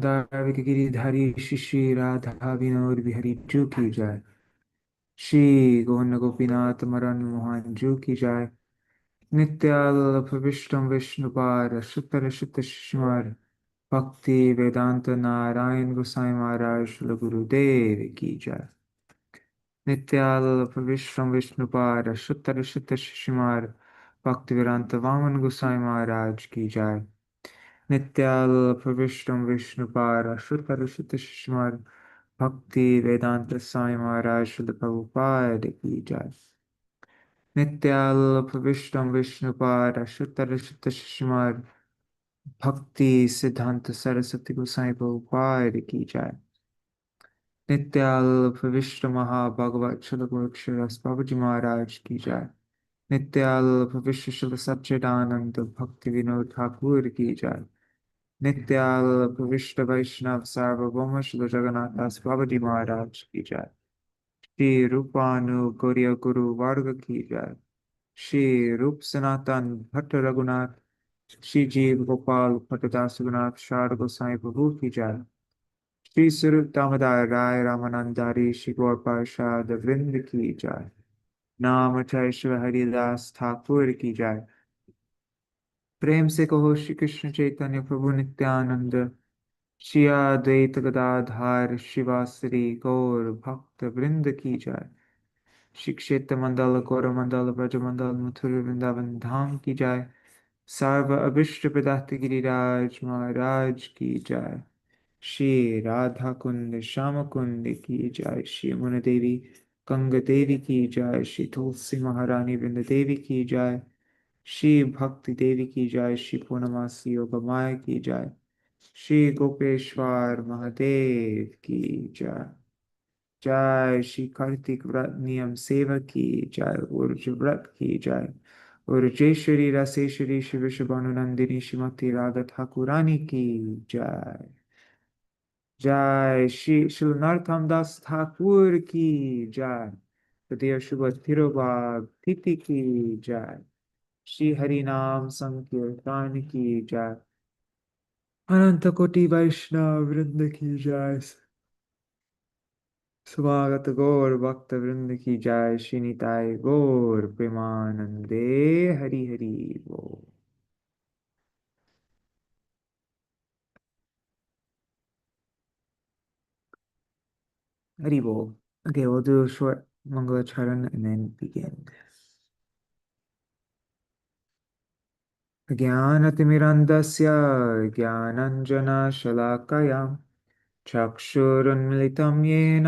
वृंदाविक गिरिधारी श्री श्री राधा विनोद बिहारी जू की जय। श्री गोविंद गोपीनाथ मरन मोहन जू की जय। नित्याल्प विष्णु विष्णुपार शुतर शुत शिशुमार भक्ति वेदांत नारायण गोसाई महाराज श्री गुरुदेव की जय। नित्याल्प विष्णु विष्णुपार शुतर शुत शिशुमार भक्ति वेदांत वामन गोसाई महाराज की जय। नित्याल्प विष्णु विष्णुपार शुतर शुत शिशुमार भक्ति वेदांत साई महाराज शुद्ध प्रभुपाद की जय। नित्याल्प विष्णु विष्णुपार शुतर शुत शिशुमार भक्ति सिद्धांत सरस्वती गोसाई प्रभुपाद की जय। नित्याल्प विष्णु महाभगवत शुद्ध गोरक्षरस बाबूजी महाराज की जय। नित्याल्प विश्व शुद्ध सच्चिदानंद भक्ति विनोद ठाकुर की जय। नित्याल्प विष्णु वैष्णव सार्वभौम श्री जगन्नाथ दास बाबाजी महाराज की जय। श्री रूपानु गौरिया गुरु वर्ग की जय। श्री रूप सनातन भट्ट रघुनाथ श्री जीव गोपाल भट्टदास रघुनाथ शारद गोसाई प्रभु की जय। श्री स्वरूप दामोदर राय रामानंदारी श्री गौर पार्षद वृंद की जय। नाम जय शिव हरिदास ठाकुर की जय। प्रेम से कहो श्री कृष्ण चैतन्य प्रभु नित्यानंद श्री अद्वैत गदाधार शिवासरी गौर भक्त वृंद की जय। श्री क्षेत्र मंडल गौर मंडल ब्रज मंडल मथुर वृंदावन धाम की जय। सर्व अभिष्ट प्रदात गिरिराज महाराज की जय। श्री राधा कुंड श्याम कुंड की जय। श्री मुन देवी कंग देवी की जय। श्री तुलसी महारानी वृंद देवी की जय। श्री भक्ति देवी की जय। श्री पूर्णमासी योग माया की जय। श्री गोपेश्वर महादेव की जय। जय श्री कार्तिक व्रत नियम सेवा की जय। उर्ज व्रत की जय। उर्जेश्वरी रसेश्वरी श्री विश्वभानुनंदिनी श्रीमती राधा ठाकुरानी की जय। जय श्री श्री नरोत्तम दास ठाकुर की जय। तृतीय शुभ तिरुभाग तिथि की जय। श्री हरि नाम संकीर्तन की जय। अनंत कोटि वैष्णव वृंद की जय। स्वागत गौर भक्त वृंद की जय। श्री निताय गौर प्रेमानंदे हरि हरि बोल। हरि बोल. Okay, we'll do a short Mangalacharan and then begin. ज्ञानतिमिरन्दस्य ज्ञानञ्जनशलाकया चक्षुरुन्मिलितं येन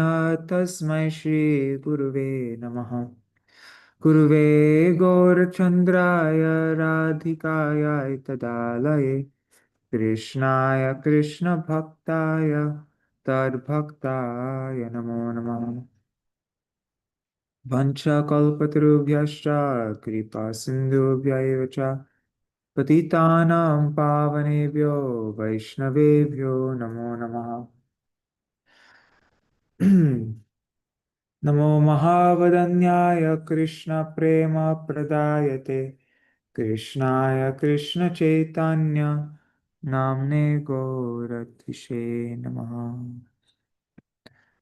तस्मै श्रीगुरुवे नमः. गुरुवे गौरचन्द्राय राधिकाय तदालये कृष्णाय कृष्णभक्ताय तद्भक्ताय नमो नमः. वंशकल्पतरुभ्यश्च कृपा सिन्धुभ्य एव च पतितानां पावनेभ्यो वैष्णवेभ्यो नमो नमः. नमो महावदन्याय कृष्णप्रेमप्रदायते कृष्णाय कृष्णचैतन्य नाम्ने गौरतिषे नमः.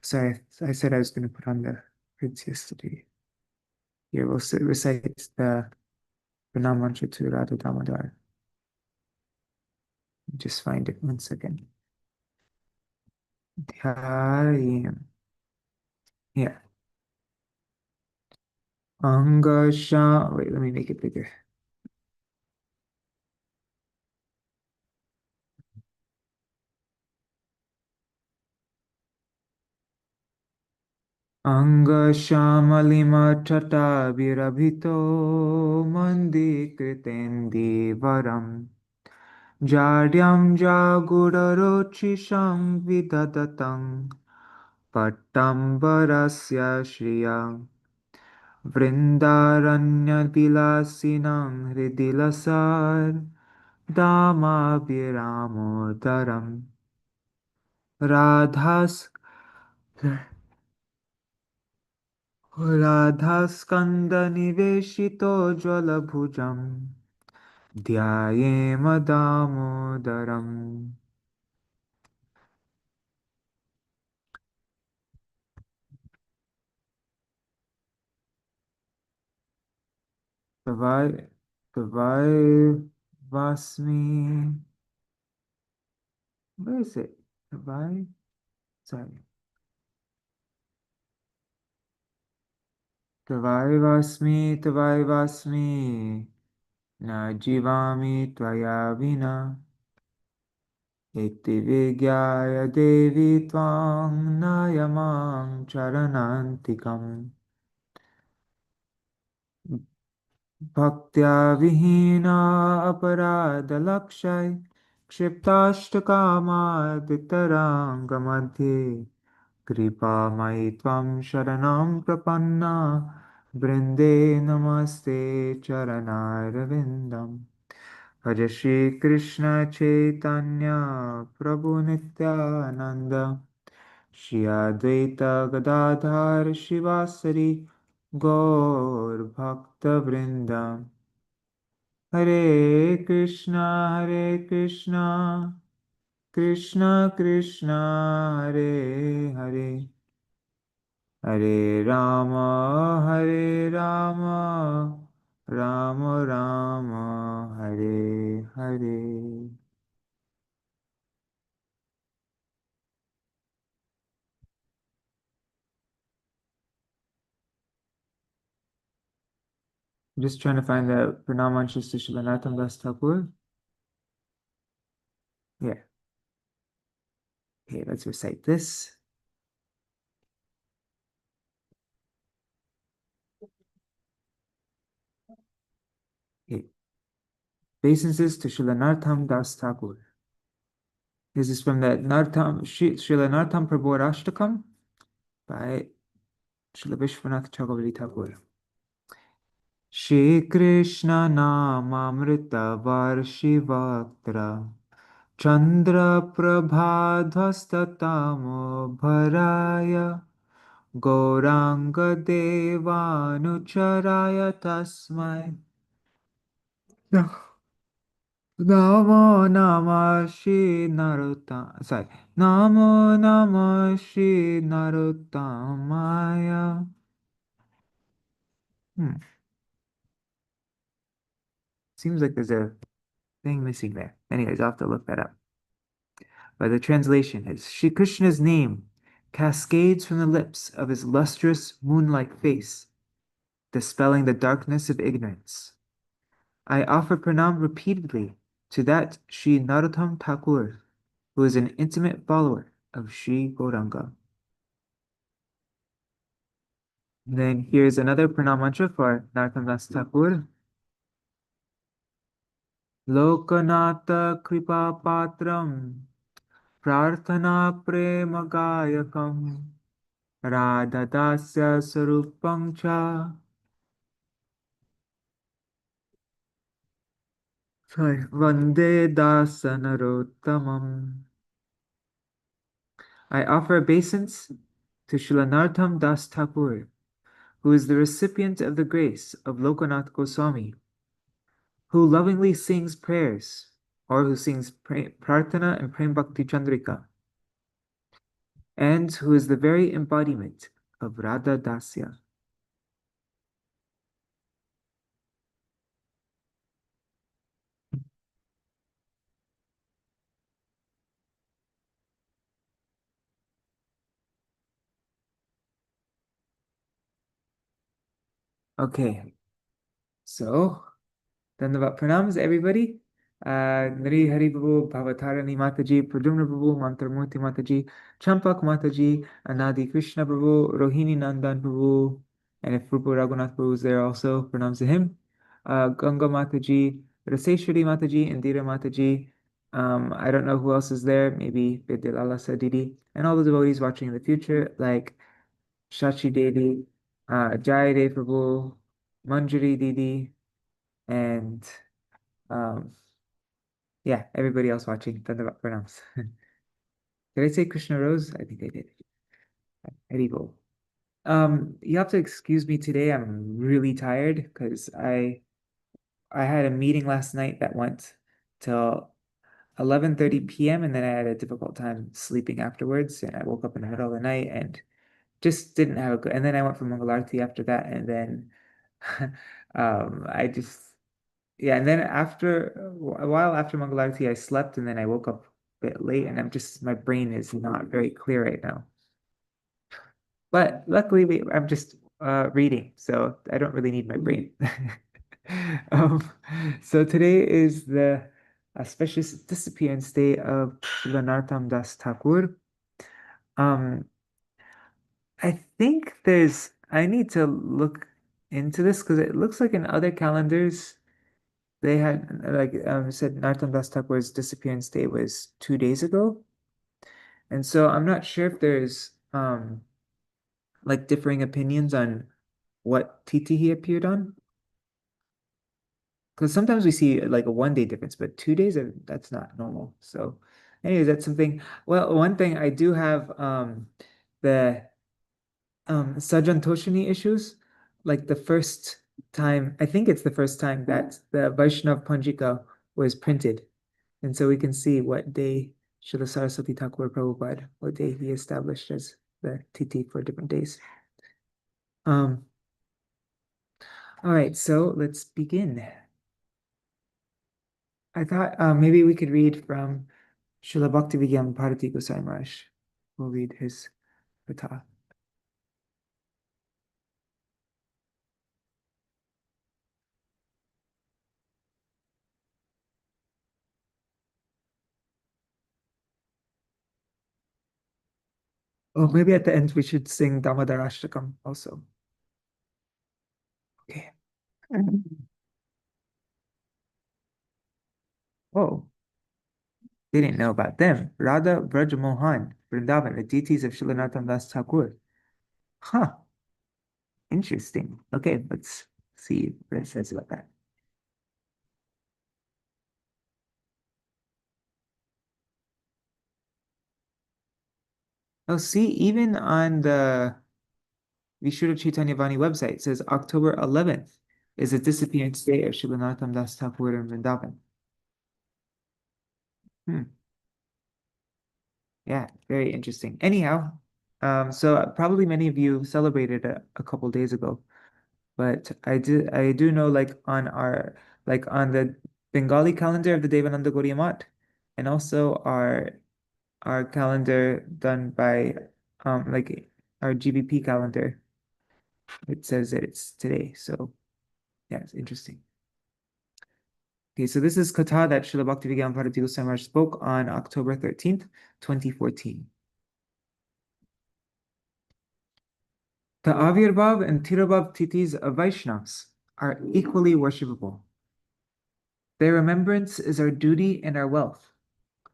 So I said I was going to put on the words yesterday. Here we'll recite the Pranam Mantra to Radha Damodar. Just find it 1 second. Dhyayam. Yeah. Angasha. Wait, let me make it bigger. Angashamalimachatavirabhito mandikritendavaram Jadyam jagurarochisam vidadatam Pattambarasya shriyam Vrindaranyavilasinam hridilasar Damabhiramodaram Radhas राधास्कन्दनिवेशितो ज्वलभुजं ध्यायेम दामोदरम् Tavai, Tavai Vasmi. Where is it? Tavai, sorry. Tavai Vasmi, Tavai Vasmi. Na Jivami Tvaya Vina. Iti Vigyaya Devi Tvang Nayamang Charanantikam. Bhaktya Vihina Aparadalakshay Kshiptastakama Dittaranga Kripa Maitvam Sharanam Prapanna Brinde Namaste Charanarvindam Bhaja Shri Krishna Chaitanya Prabhu Nityananda Shri Advaita Gadadhar Shivasari Gaur Bhakta Vrindam Hare Krishna Krishna Krishna Hare Hare Hare Rama, Rama Rama, Hare Hare. I'm just trying to find the Pranam Mantras to Śrīla Narottama dāsa Ṭhākura. Yeah. Okay, let's recite this. Okay. Obeisances to Śrīla Narottama dāsa Ṭhākura. This is from the Śrīla Narottama Prabhu by Śrīla Vishwanath Chakravarti Thakur. Shri Krishna Namamrita Varshivatra Chandra Prabhadhastatamo Bharaya Gauranga Devanucharaya Tasmai Namo Namah Shri Narottama sorry Namo Namah Shri Narottamaya. Seems like there's a thing missing there. Anyways, I'll have to look that up. But the translation is Shri Krishna's name cascades from the lips of his lustrous moon-like face, dispelling the darkness of ignorance. I offer pranam repeatedly to that Shri Narottama Ṭhākura, who is an intimate follower of Shri Gauranga. Then here's another pranam mantra for Narottama dāsa Ṭhākura. Lokanata kripa patram prarthana prema gayakam Radha dasya sarupam cha. Vande dasa narottamam. I offer obeisance to Śrīla Narottama dāsa Ṭhākura, who is the recipient of the grace of Lokanath Goswami, who lovingly sings prayers, or who sings Prarthana and Prem Bhakti Chandrika, and who is the very embodiment of Radha Dasya. Okay, so Dandavat pranams, everybody. Nari Hari Babu, Bhavatarani Mataji, Pradumna Babu, Mantramurti Mataji, Champak Mataji, Anadi Krishna Babu, Rohini Nandan Babu, and if Rupa Raghunath Babu is there also, pranams to him. Ganga Mataji, Raseshwari Mataji, Indira Mataji. I don't know who else is there, maybe Vidyalala Sadidi, and all the devotees watching in the future, like Shachi Devi, Jai Dev Prabhu, Manjari Didi, and yeah, everybody else watching, Dandavat pranams. Did I say Krishna Rose? I think I did. Haribol. You have to excuse me today. I'm really tired because I had a meeting last night that went till 11:30 p.m. and then I had a difficult time sleeping afterwards, and I woke up in the middle of the night and just didn't have a good. And then I went for Mangalarti after that, and then I just yeah, and then after a while after Mangalarti, I slept and then I woke up a bit late and my brain is not very clear right now. But luckily I'm just reading, so I don't really need my brain. Um, so today is the auspicious disappearance day of Śrīla Narottama dāsa Ṭhākura. Um, I think I need to look into this because it looks like in other calendars they had said Narottama dāsa Ṭhākura's disappearance day was 2 days ago. And so I'm not sure if there's like differing opinions on what TT he appeared on. Because sometimes we see like a 1 day difference, but 2 days that's not normal. So anyways, that's something. Well, one thing I do have the Sajan Toshini issues. Like the first time, I think it's the first time that the Vaishnav Panjika was printed. And so we can see what day Srila Saraswati Thakur Prabhupada, what day he established as the TT for different days. Um, all right, so let's begin. I thought maybe we could read from Srila Bhaktivedanta Bharati Gosai Maharaj. We'll read his Vatha. Oh, maybe at the end we should sing Damodarashtakam also. Okay. Oh, didn't know about them. Radha, Braj Mohan, Vrindavan, the deities of Śrīla Narottama dāsa Ṭhākura. Huh, interesting. Okay, let's see what it says about that. Oh, see, even on the Vishuddha Chaitanya Vani website, it says October 11th is the disappearance day of Śrīla Narottama dāsa Ṭhākura in Vrindavan. Hmm. Yeah, very interesting. Anyhow, so probably many of you celebrated a couple days ago, but I do know like on the Bengali calendar of the Devananda Gaudiya Math, and also our calendar done by like our GBP calendar, it says that it's today. So yeah, it's interesting. Okay, so this is Katha that Srila Bhaktivedanta Bharati Goswami Maharaj spoke on October 13th, 2014. The Avirbhav and Tirabhav Tithis of Vaishnavas are equally worshipable. Their remembrance is our duty and our wealth,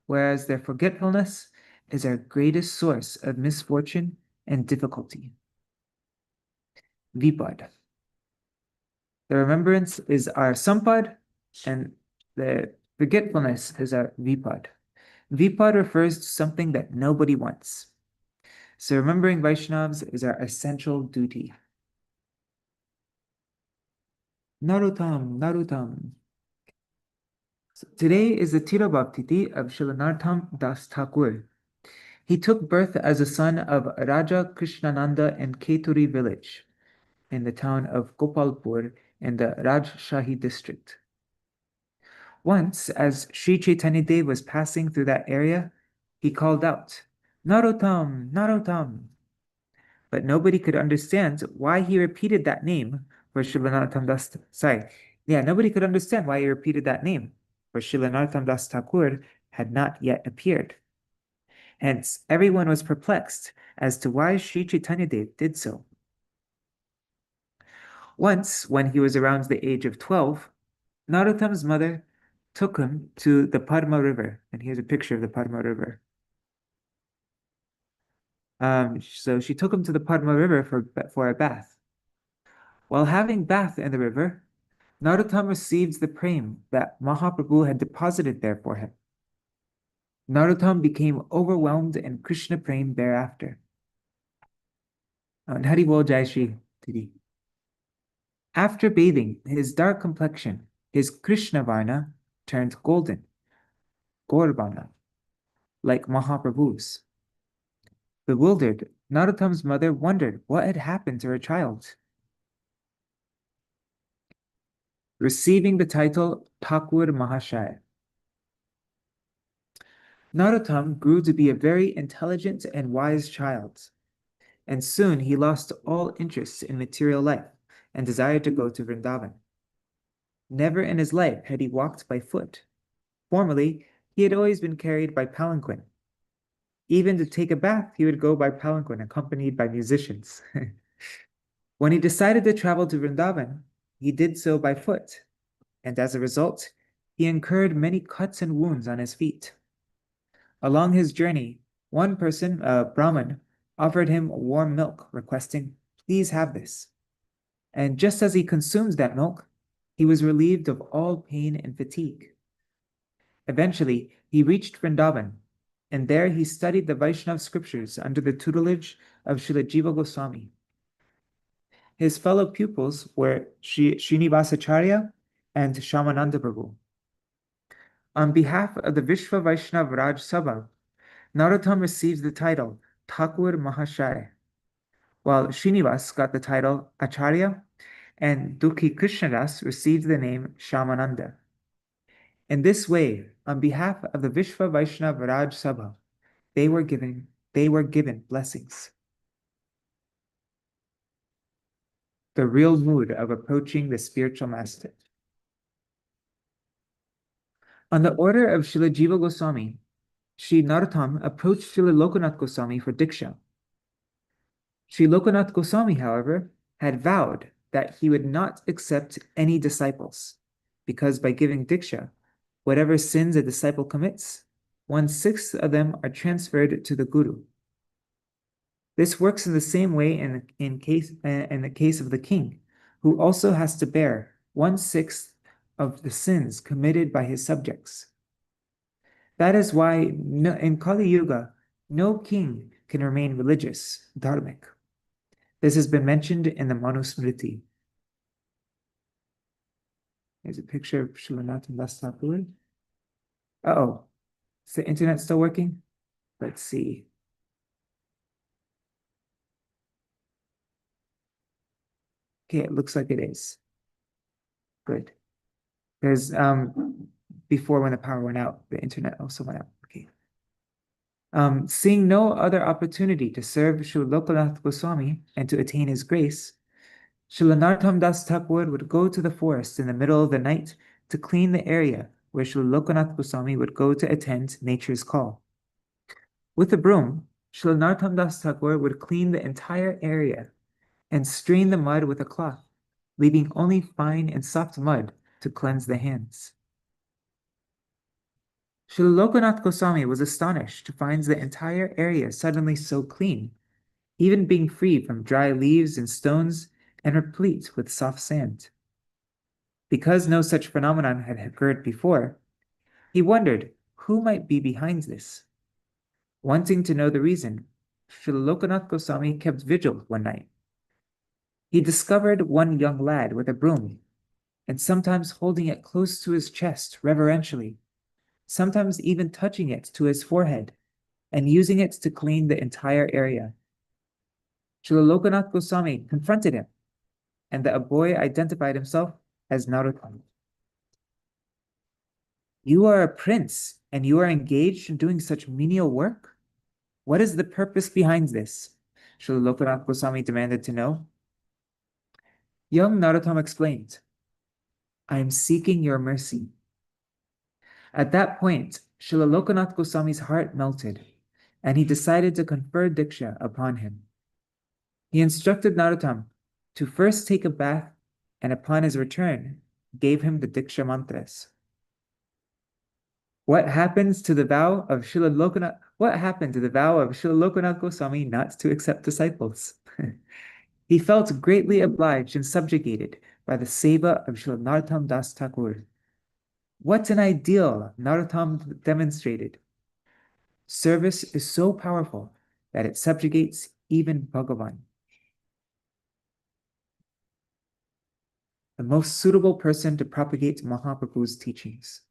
whereas their forgetfulness is our greatest source of misfortune and difficulty. Vipad. The remembrance is our sampad, and the forgetfulness is our vipad. Vipad refers to something that nobody wants. So remembering Vaishnavas is our essential duty. Narottam. So today is the Tirobhav Tithi of Śrīla Narottama dāsa Ṭhākura. He took birth as a son of Raja Krishnananda in Keturi village in the town of Gopalpur in the Rajshahi district. Once, as Sri Chaitanya Dev was passing through that area, he called out, Narottam, Narottam. But nobody could understand why he repeated that name for Śrīla Narottama dāsa. Sorry, yeah, nobody could understand why he repeated that name, for Śrīla Narottama dāsa Ṭhākura had not yet appeared. Hence, everyone was perplexed as to why Sri Chaitanya Dev did so. Once, when he was around the age of 12, Narottam's mother took him to the Padma River, and here's a picture of the Padma River. So she took him to the Padma River for a bath. While having bath in the river, Narottam received the prem that Mahaprabhu had deposited there for him. Narottam became overwhelmed in Krishna prem thereafter. And Hari Bol Jai Shri Didi. After bathing, his dark complexion, his Krishna Varna, turned golden, Gaurvana, like Mahaprabhu's. Bewildered, Narottam's mother wondered what had happened to her child. receiving the title Ṭhākura Mahashaya. Narottam grew to be a very intelligent and wise child, and soon he lost all interest in material life and desired to go to Vrindavan. Never in his life had he walked by foot. Formerly, he had always been carried by palanquin. Even to take a bath, he would go by palanquin, accompanied by musicians. When he decided to travel to Vrindavan, he did so by foot, and as a result, he incurred many cuts and wounds on his feet. Along his journey, one person, a Brahmin, offered him warm milk, requesting, "Please have this." And just as he consumed that milk, he was relieved of all pain and fatigue. Eventually, he reached Vrindavan, and there he studied the Vaishnava scriptures under the tutelage of Śrīla Jiva Goswami. His fellow pupils were Srinivasacharya and Shamananda Prabhu. On behalf of the Vishwa Vaishnav Raj Sabha, Narottam receives the title Ṭhākura Mahashaya, while Srinivas got the title Acharya, and Dukhi Krishnadas received the name Shamananda. In this way, on behalf of the Vishwa Vaishnav Raj Sabha, they were given blessings. The real mood of approaching the spiritual master. On the order of Śrīla Jiva Goswami, Sri Narottam approached Srila Lokanath Goswami for Diksha. Sri Lokanath Goswami, however, had vowed that he would not accept any disciples, because by giving Diksha, whatever sins a disciple commits, 1/6 of them are transferred to the Guru. This works in the same way in the case of the king, who also has to bear 1/6 of the sins committed by his subjects. That is why in Kali Yuga, no king can remain religious, dharmic. This has been mentioned in the Manusmriti. Here's a picture of Śrīla Narottama dāsa Ṭhākura. Uh-oh, is the internet still working? Let's see. Okay, it looks like it is. Good. There's before when the power went out, the internet also went out. Okay. Seeing no other opportunity to serve Srila Lokanath Goswami and to attain his grace, Śrīla Narottama dāsa Ṭhākura would go to the forest in the middle of the night to clean the area where Srila Lokanath Goswami would go to attend nature's call. With a broom, Śrīla Narottama dāsa Ṭhākura would clean the entire area and strain the mud with a cloth, leaving only fine and soft mud to cleanse the hands. Srila Lokanath Goswami was astonished to find the entire area suddenly so clean, even being free from dry leaves and stones and replete with soft sand. Because no such phenomenon had occurred before, he wondered who might be behind this. Wanting to know the reason, Srila Lokanath Goswami kept vigil one night. He discovered one young lad with a broom, and sometimes holding it close to his chest reverentially, sometimes even touching it to his forehead, and using it to clean the entire area. Srila Lokanath Goswami confronted him, and the boy identified himself as Narottam. "You are a prince, and you are engaged in doing such menial work? What is the purpose behind this?" Srila Lokanath Goswami demanded to know. Young Narottam explained, "I am seeking your mercy." At that point, Srila Lokanath Goswami's heart melted, and he decided to confer Diksha upon him. He instructed Narottam to first take a bath, and upon his return, gave him the Diksha mantras. What happened to the vow of Srila Lokanath Goswami not to accept disciples? He felt greatly obliged and subjugated by the seva of Śrīla Narottama dāsa Ṭhākura. What an ideal Narottam demonstrated! Service is so powerful that it subjugates even Bhagavan. The most suitable person to propagate Mahaprabhu's teachings.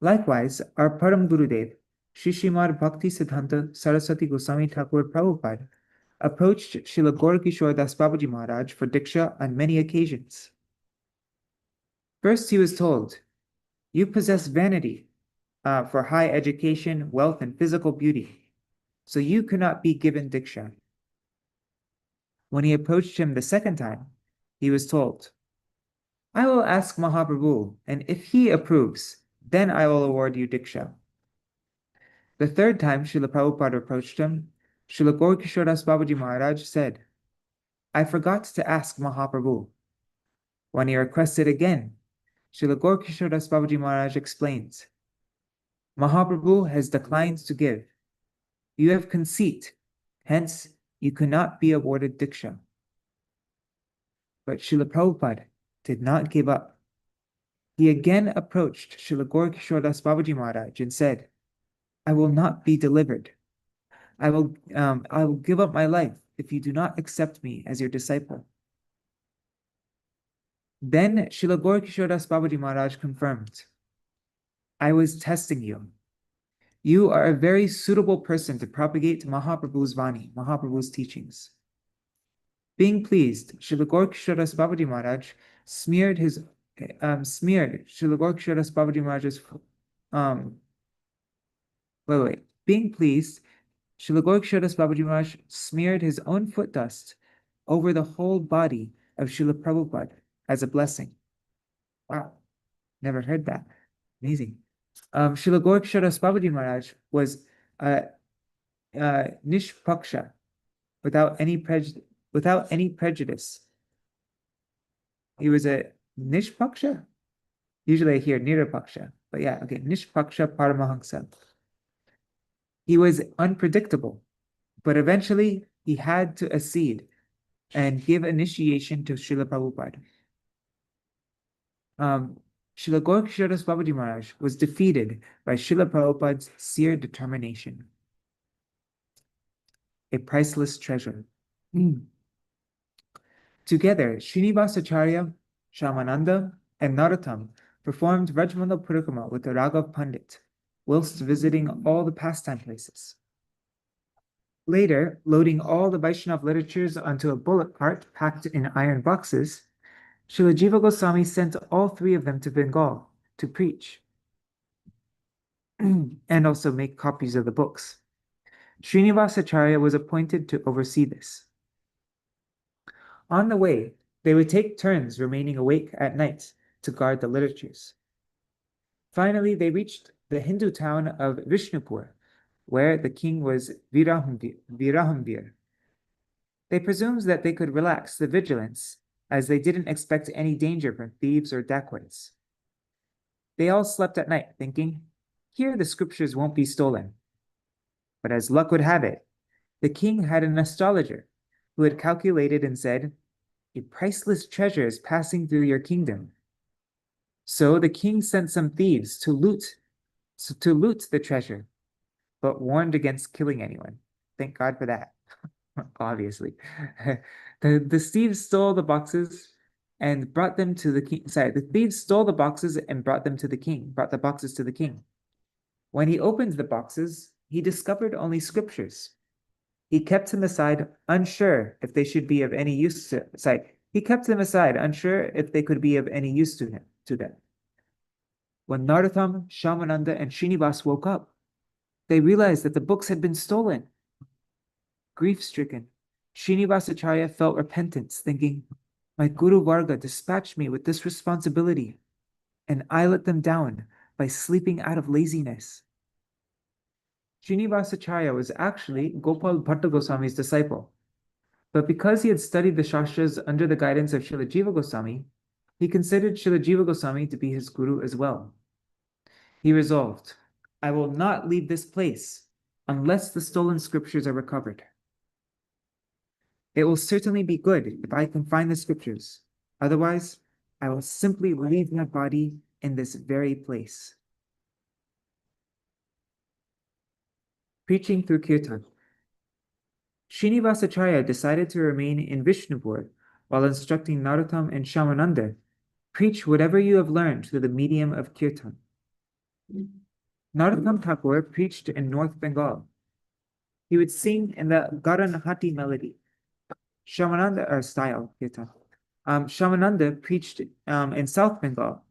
Likewise, our Param Gurudev, Shri Srimad Bhakti Siddhanta Saraswati Goswami Thakur Prabhupada, approached Srila Gaura Kishore Das Babaji Maharaj for Diksha on many occasions. First, he was told, "You possess vanity for high education, wealth, and physical beauty, so you cannot be given diksha." When he approached him the second time, he was told, "I will ask Mahaprabhu, and if he approves, then I will award you diksha." The third time Srila Prabhupada approached him, Srila Gaurkishoras Babaji Maharaj said, "I forgot to ask Mahaprabhu." When he requested again, Srila Gaurkishoras Babaji Maharaj explains, "Mahaprabhu has declined to give. You have conceit, hence you cannot be awarded diksha." But Srila Prabhupada did not give up. He again approached Srila Gaurkishoras Babaji Maharaj and said, "I will not be delivered. I will give up my life if you do not accept me as your disciple." Then Srila Gaurkishoras Babaji Maharaj confirmed, "I was testing you. You are a very suitable person to propagate Mahaprabhu's Vani, Mahaprabhu's teachings." Being pleased, Srila Gaurkishoras Babaji Maharaj smeared Srila Gaurkishoras Babaji Maharaj's Being pleased, Srila Gaurkishoras Babaji Maharaj smeared his own foot dust over the whole body of Srila Prabhupada as a blessing. Wow, never heard that. Amazing. Srila Gaurkishoras Babaji Maharaj was nishpaksha, without any prejudice. He was a nishpaksha? Usually I hear nirapaksha, but yeah, okay, nishpaksha paramahansa. He was unpredictable, but eventually he had to accede and give initiation to Srila Prabhupada. Srila Gaurkishoras Babaji Maharaj was defeated by Srila Prabhupada's sheer determination. A priceless treasure. Together, Srinivasacharya, Shyamananda, and Narottam performed Rajmandal Parikrama with the Raghav Pandit, whilst visiting all the pastime places. Later, loading all the Vaishnava literatures onto a bullock cart packed in iron boxes, Srila Jiva Goswami sent all three of them to Bengal to preach and also make copies of the books. Srinivasacharya was appointed to oversee this. On the way, they would take turns remaining awake at night to guard the literatures. Finally, they reached the Hindu town of Vishnupur, where the king was Virahambir. They presumed that they could relax the vigilance, as they didn't expect any danger from thieves or dacoits. They all slept at night, thinking, "Here the scriptures won't be stolen." But as luck would have it, the king had an astrologer who had calculated and said, "A priceless treasure is passing through your kingdom." So the king sent some thieves to loot the treasure, but warned against killing anyone. Thank God for that. Obviously. The thieves stole the boxes and brought them to the king. Sorry, the thieves stole the boxes and brought the boxes to the king. When he opened the boxes, he discovered only scriptures. He kept them aside, unsure if they should be of any use to He kept them aside, unsure if they could be of any use to them. When Narottam, Shyamananda, and Srinivas woke up, they realized that the books had been stolen. Grief-stricken, Srinivasacharya felt repentance, thinking, "My Guru Varga dispatched me with this responsibility, and I let them down by sleeping out of laziness." Srinivasacharya was actually Gopal Bhatta Goswami's disciple, but because he had studied the Shastras under the guidance of Srila Jiva Goswami, he considered Srila Jiva Goswami to be his guru as well. He resolved, "I will not leave this place unless the stolen scriptures are recovered. It will certainly be good if I can find the scriptures. Otherwise, I will simply leave my body in this very place." Preaching through Kirtan. Srinivasacharya decided to remain in Vishnupur while instructing Narottam and Shyamananda, "Preach whatever you have learned through the medium of Kirtan." Narottama Ṭhākura preached in North Bengal. He would sing in the Garanhati melody. Shyamananda Shyamananda preached in South Bengal,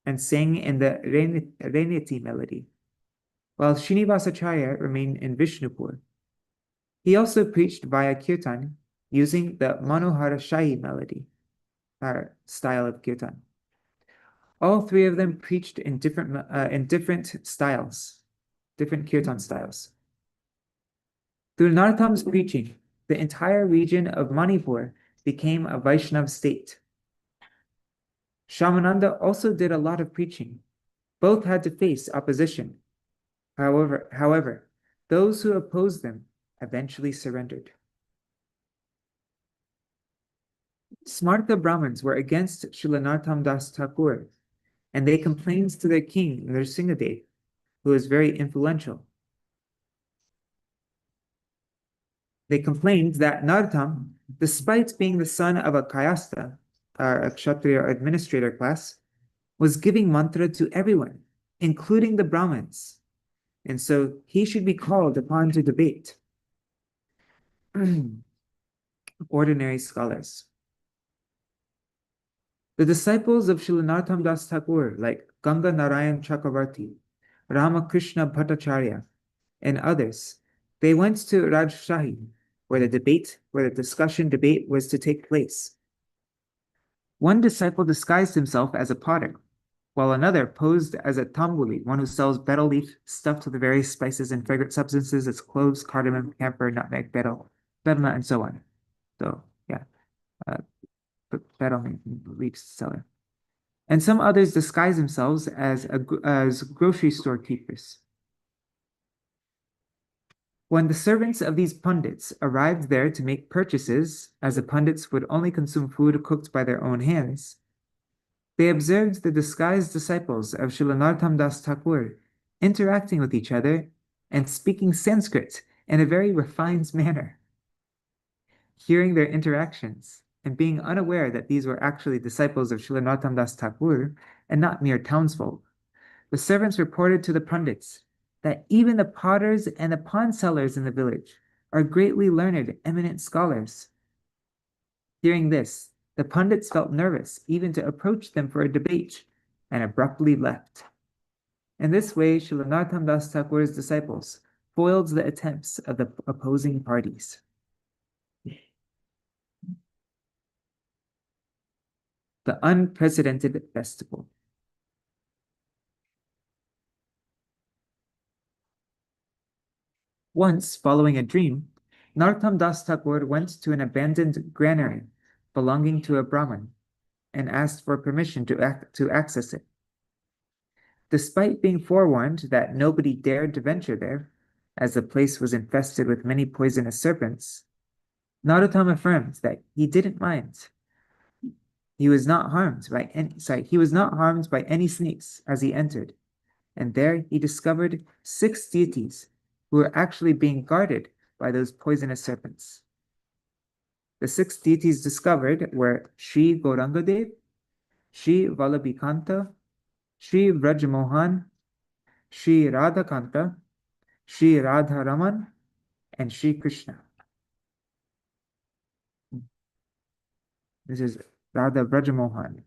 and sang in the Reniti melody, while Srinivasacharya remained in Vishnupur. He also preached via kirtan using the Manohara Shahi melody, or style of kirtan. All three of them preached in different styles, different kirtan styles. Through Narottam's preaching, the entire region of Manipur became a Vaishnav state. Shyamananda also did a lot of preaching. Both had to face opposition. However, those who opposed them eventually surrendered. Smarta Brahmins were against Śrīla Narottama dāsa Ṭhākura, and they complained to their king, Nrsingadev, who was very influential. They complained that Narottam, despite being the son of a Kayastha, or a Kshatriya administrator class, was giving mantra to everyone, including the Brahmins, and so he should be called upon to debate ordinary scholars. The disciples of Śrīla Narottama dāsa Ṭhākura, like Ganga Narayan Chakravarti, Ramakrishna Bhattacharya, and others, they went to Rajshahi, where the discussion debate was to take place. One disciple disguised himself as a potter, while another posed as a tambuli, one who sells betel leaf stuffed with various spices and fragrant substances as cloves, cardamom, camphor, nutmeg, betel nut, and so on. So, yeah, betel leaf seller. And some others disguise themselves as grocery store keepers. When the servants of these pundits arrived there to make purchases, as the pundits would only consume food cooked by their own hands, they observed the disguised disciples of Śrīla Narottama dāsa Ṭhākura interacting with each other and speaking Sanskrit in a very refined manner. Hearing their interactions and being unaware that these were actually disciples of Śrīla Narottama dāsa Ṭhākura and not mere townsfolk, the servants reported to the pundits that even the potters and the pawn sellers in the village are greatly learned, eminent scholars. Hearing this, the pundits felt nervous even to approach them for a debate and abruptly left. In this way, Śrīla Narottama dāsa Ṭhākura's disciples foiled the attempts of the opposing parties. The unprecedented festival. Once, following a dream, Narottama dāsa Ṭhākura went to an abandoned granary belonging to a Brahmin and asked for permission to access it. Despite being forewarned that nobody dared to venture there, as the place was infested with many poisonous serpents, Narottama affirmed that he didn't mind. He was not harmed by any snakes as he entered, and there he discovered 6 deities who were actually being guarded by those poisonous serpents. The 6 deities discovered were Sri Gaurangadev, Sri Vallabhikanta, Sri Vrajamohan, Sri Radhakanta, Sri Radharaman, and Sri Krishna. This is Radha Vrajamohan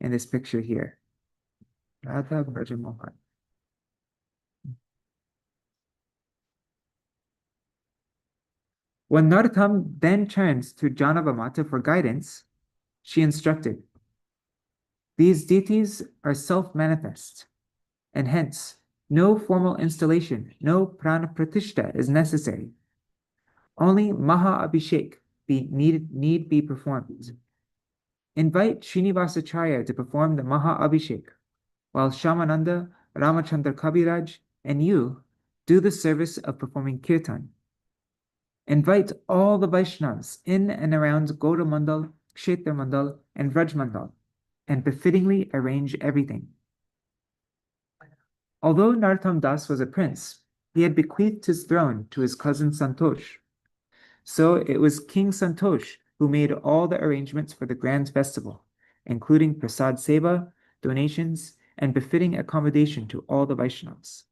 in this picture here. Radha Vrajamohan. When Narottam then turned to Janavamata for guidance, she instructed, "These deities are self-manifest, and hence no formal installation, no prana pratishta is necessary. Only Maha Abhishek need be performed. Invite Srinivasacharya to perform the Maha Abhishek, while Shyamananda, Ramachandra Kaviraj, and you do the service of performing kirtan. Invite all the Vaishnavas in and around Gaura Mandal, Kshetra Mandal, and Vraj Mandal, and befittingly arrange everything." Although Narottama Das was a prince, he had bequeathed his throne to his cousin Santosh. So it was King Santosh who made all the arrangements for the grand festival, including prasad seva, donations, and befitting accommodation to all the Vaishnavas.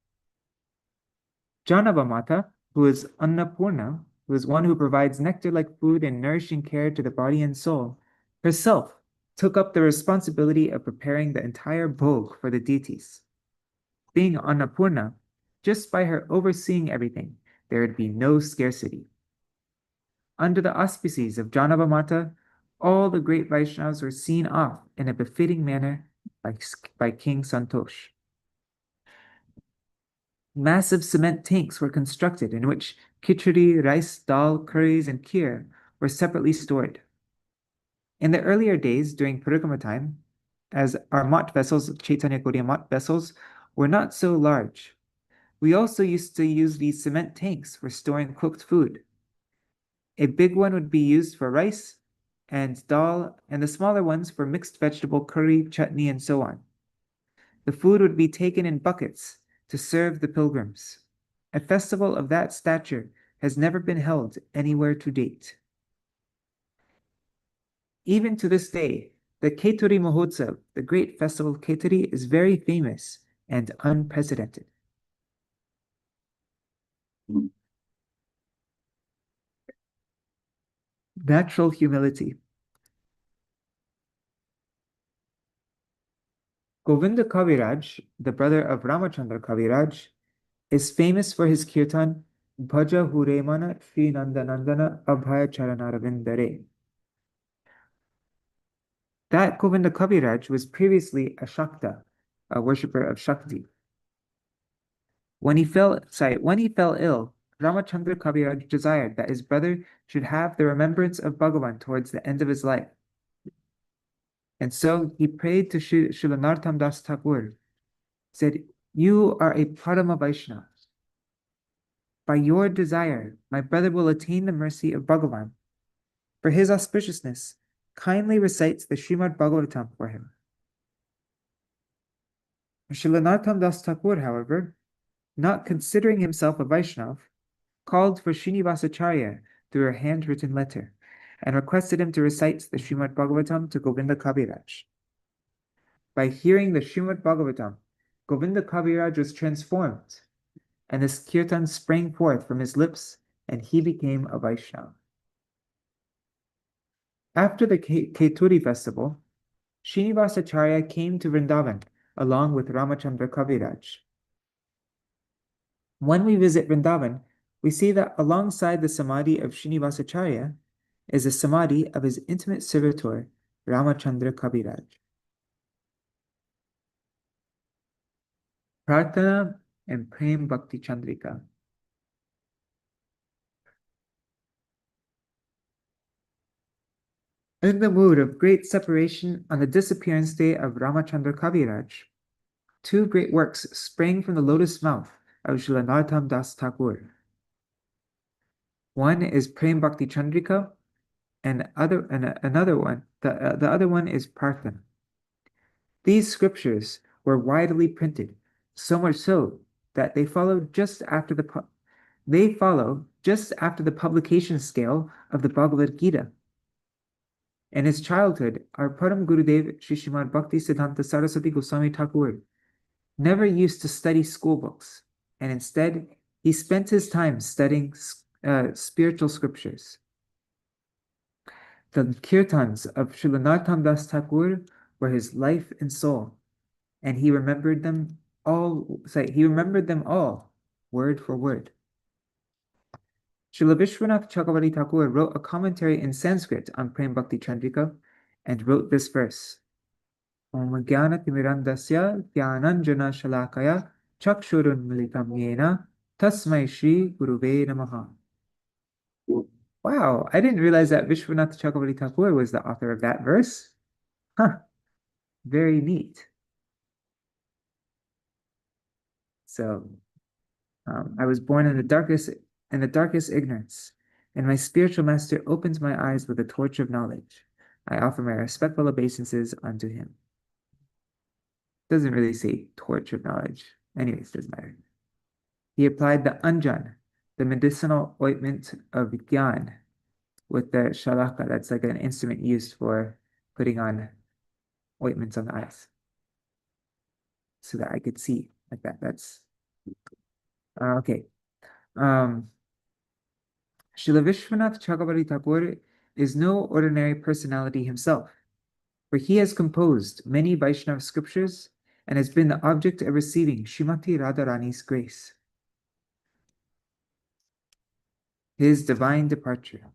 Janavamata, who is Annapurna, who is one who provides nectar-like food and nourishing care to the body and soul, herself took up the responsibility of preparing the entire bhog for the deities. Being Annapurna, just by her overseeing everything, there would be no scarcity. Under the auspices of Janava Mata, all the great Vaishnavas were seen off in a befitting manner by King Santosh. Massive cement tanks were constructed in which khichdi, rice, dal, curries, and kheer were separately stored. In the earlier days, during Parikrama time, as our mott vessels, Chaitanya Gaudiya mott vessels, were not so large, we also used to use these cement tanks for storing cooked food. A big one would be used for rice and dal, and the smaller ones for mixed vegetable curry, chutney, and so on. The food would be taken in buckets to serve the pilgrims. A festival of that stature has never been held anywhere to date. Even to this day, the Keturi Mahotsav, the great festival of Keturi, is very famous and unprecedented. Natural humility. Govinda Kaviraj, the brother of Ramachandra Kaviraj, is famous for his kirtan Bhaja Huremana Shri Nandanandana Abhaya Charanaravindare. That Govinda Kaviraj was previously a Shakta, a worshipper of Shakti. When he fell ill, Ramachandra Kaviraj desired that his brother should have the remembrance of Bhagavan towards the end of his life. And so he prayed to Śrīla Narottama dāsa Ṭhākura, said, "You are a Parama Vaishnava. By your desire, my brother will attain the mercy of Bhagavan. For his auspiciousness, kindly recites the Srimad Bhagavatam for him." Śrīla Narottama dāsa Ṭhākura, however, not considering himself a Vaishnava, called for Srinivasacharya through a handwritten letter and requested him to recite the Srimad Bhagavatam to Govinda Kaviraj. By hearing the Srimad Bhagavatam, Govinda Kaviraj was transformed, and this kirtan sprang forth from his lips, and he became a Vaishnava. After the Keturi festival, Srinivasacharya came to Vrindavan along with Ramachandra Kaviraj. When we visit Vrindavan, we see that alongside the samadhi of Srinivasacharya is a samadhi of his intimate servitor, Ramachandra Kaviraj. Prarthana and Prem Bhakti Chandrika. In the mood of great separation on the disappearance day of Ramachandra Kaviraj, two great works sprang from the lotus mouth of Śrīla Narottama dāsa Ṭhākura. One is Prem Bhakti Chandrika, and the other one is Prarthana. These scriptures were widely printed, so much so that they follow just after the publication scale of the Bhagavad Gita. In his childhood, our Param Gurudev Shri Srimad Bhakti Siddhanta Saraswati Goswami Thakur never used to study school books, and instead he spent his time studying spiritual scriptures. The kirtans of Śrīla Narottama dāsa Ṭhākura were his life and soul, and he remembered them all, word for word. Srila Vishwanath Chakravarti Thakur wrote a commentary in Sanskrit on Prem Bhakti Chandrika and wrote this verse: Om Jnana Timirandasya Dhyananjana Shalakaya Chakshurun Militam Yena Tasmai Shri Guruve Namaha. Wow, I didn't realize that Vishwanath Chakravarti Thakur was the author of that verse. Huh, very neat. So, I was born in the darkest ignorance, and my spiritual master opens my eyes with a torch of knowledge. I offer my respectful obeisances unto him. Doesn't really say torch of knowledge. Anyways, doesn't matter. He applied the anjan, the medicinal ointment of Gyan, with the shalaka. That's like an instrument used for putting on ointments on the eyes, so that I could see like that. That's okay. Srila Vishwanath Chakravarti Thakur is no ordinary personality himself. for he has composed many Vaishnava scriptures and has been the object of receiving Srimati Radharani's grace. His divine departure.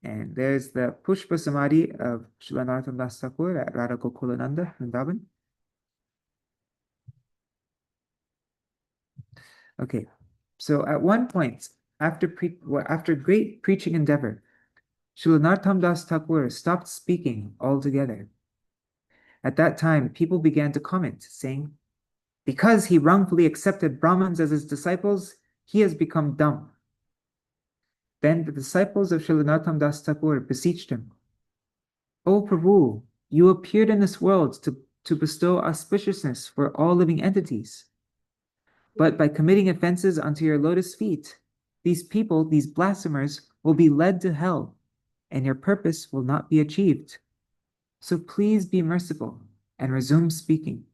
And there's the Pushpa Samadhi of Śrīla Narottama dāsa Ṭhākura at Radha Gokulananda, Vrindavan. Okay, so at one point, after great preaching endeavor, Śrīla Narottama dāsa Ṭhākura stopped speaking altogether. At that time, people began to comment, saying, because he wrongfully accepted Brahmins as his disciples, he has become dumb. Then the disciples of Śrīla Narottama dāsa Ṭhākura beseeched him, O Prabhu, you appeared in this world to bestow auspiciousness for all living entities. But by committing offenses unto your lotus feet, these people, these blasphemers, will be led to hell, and your purpose will not be achieved. So please be merciful and resume speaking.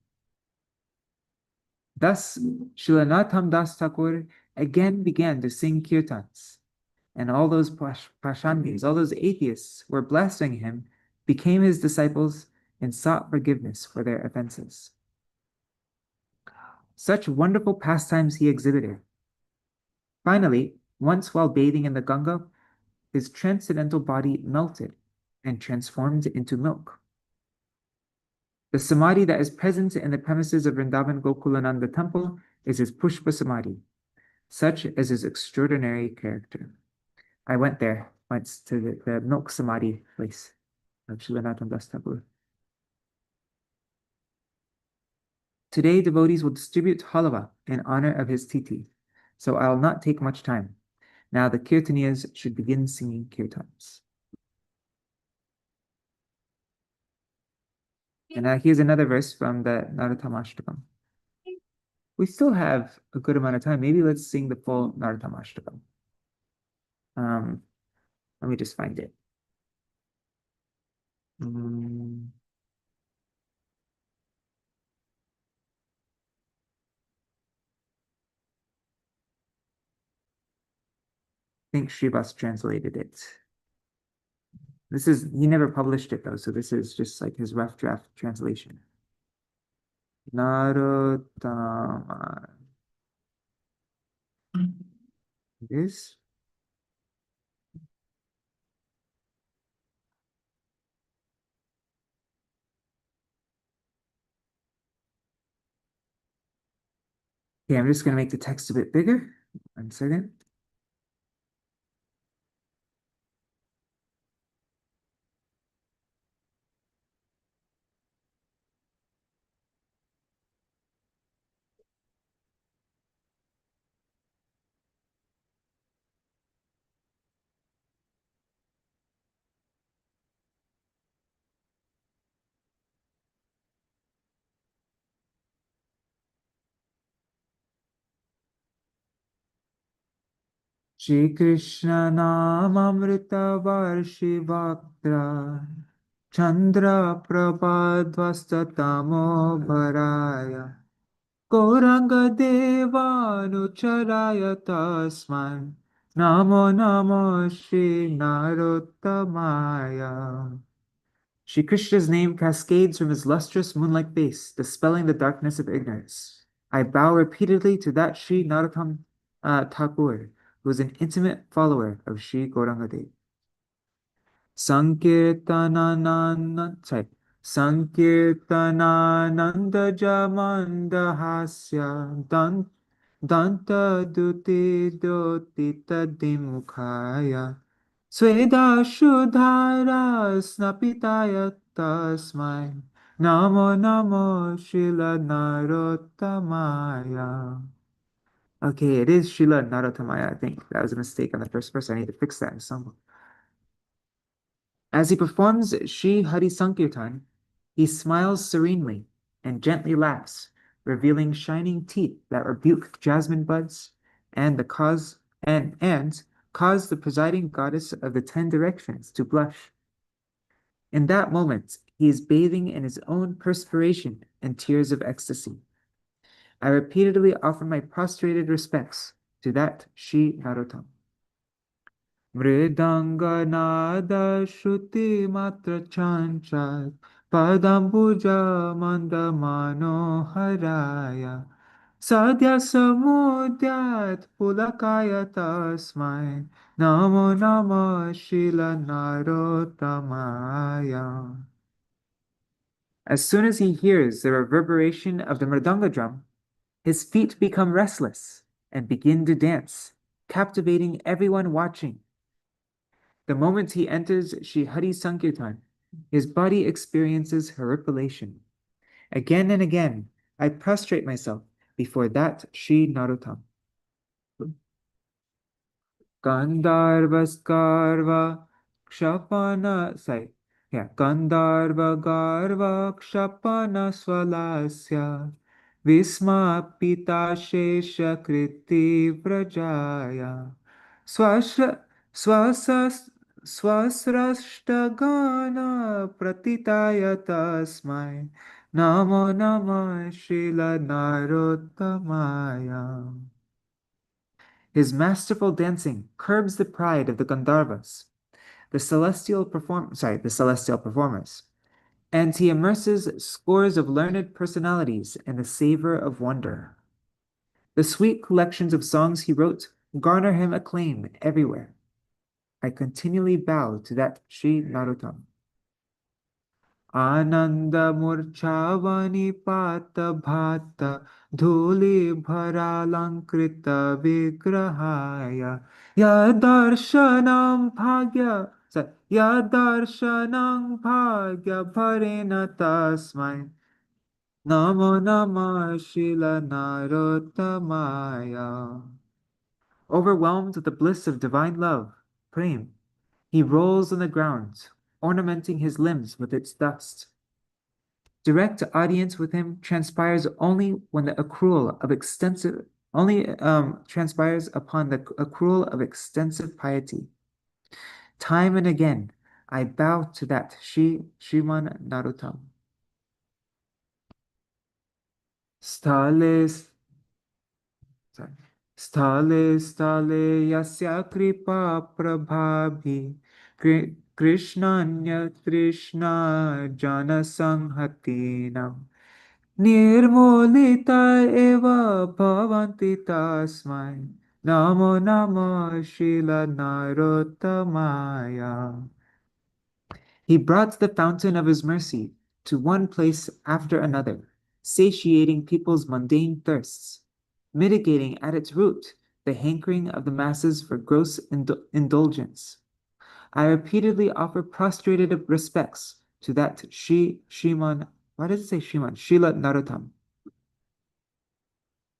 Thus, Śrīla Narottama dāsa Ṭhākura again began to sing kirtans, and all those pashandis, all those atheists were blaspheming him, became his disciples and sought forgiveness for their offenses. Such wonderful pastimes he exhibited. Finally, once while bathing in the Ganga, his transcendental body melted and transformed into milk. The samadhi that is present in the premises of Vrindavan Gokulananda temple is his Pushpa Samadhi. Such is his extraordinary character. I went there once to the milk samadhi place of Śrīla Narottama dāsa Ṭhākura. Today, devotees will distribute halava in honor of his titi, so I will not take much time. Now the kirtaniyas should begin singing kirtans. And now here's another verse from the Narottamashtakam. We still have a good amount of time. Maybe let's sing the full Narottamashtakam. Let me just find it. I think Srivas translated it. He never published it though, so this is just like his rough draft translation. Narottama. This. Okay, I'm just going to make the text a bit bigger. 1 second. Shri Krishna Namamrita Varshi Vaktra Chandra Prabhadvastatamo Bharaya Gauranga Devanucharaya Tasman Namo Namo Shri Narottamaya. Shri Krishna's name cascades from his lustrous moon-like face, dispelling the darkness of ignorance. I bow repeatedly to that Shri Narottama Ṭhākura, who is an intimate follower of Shri Gauranga Dev. Sankirtanananda Jamandahasya Danta Duti Doti Tadimukhaya Sweda Shudhara Snapitaya Tasmai Namo Namo Śrīla Narottamaya. Okay, it is Śrīla Narottamaya, I think. That was a mistake on the first verse. I need to fix that in some. As he performs Shri Hari Sankirtan, he smiles serenely and gently laughs, revealing shining teeth that rebuke jasmine buds and cause the presiding goddess of the 10 directions to blush. In that moment, he is bathing in his own perspiration and tears of ecstasy. I repeatedly offer my prostrated respects to that Shri Narottama. Mridanga nada shruti matra chanchat padambuja mandamano haraya sadhya samudyat pulakaya tasmai namo namo Śrīla Narottamaya. As soon as he hears the reverberation of the mridanga drum, his feet become restless and begin to dance, captivating everyone watching. The moment he enters Shri Hari Sankirtan, his body experiences horripilation. Again and again, I prostrate myself before that Shri Narottam. Gandharvaskarva Kshapana, sorry, yeah, Gandharva Garva Kshapana Swalasya Visma Pita Shesha Kriti Vrajaya Swasra Swasas Swasrashtagana Pratitaya Tasmai Namo Namo Śrīla Narottamaya. His masterful dancing curbs the pride of the Gandharvas, the celestial performers, and he immerses scores of learned personalities in the savor of wonder. The sweet collections of songs he wrote garner him acclaim everywhere. I continually bow to that Sri Narottam. Ananda murchavani pata bhata dhuli bharalankrita vigrahaya yadarshanam bhagya bharena tasmai namo namah Śrīla Narottamaya. Overwhelmed with the bliss of divine love, prem, he rolls on the ground, ornamenting his limbs with its dust. Direct audience with him transpires only when the accrual of extensive transpires upon the accrual of extensive piety. Time and again, I bow to that Sriman Narottam. Stale yasya kripa prabhabhi Krishnanya Krishna Jana Sanghatinam Nirmolita eva bhavanti tasmai Namo Namo Śrīla Narottamaya. He brought the fountain of his mercy to one place after another, satiating people's mundane thirsts, mitigating at its root the hankering of the masses for gross indulgence. I repeatedly offer prostrated respects to that Shriman, why does it say Shriman? Śrīla Narottam.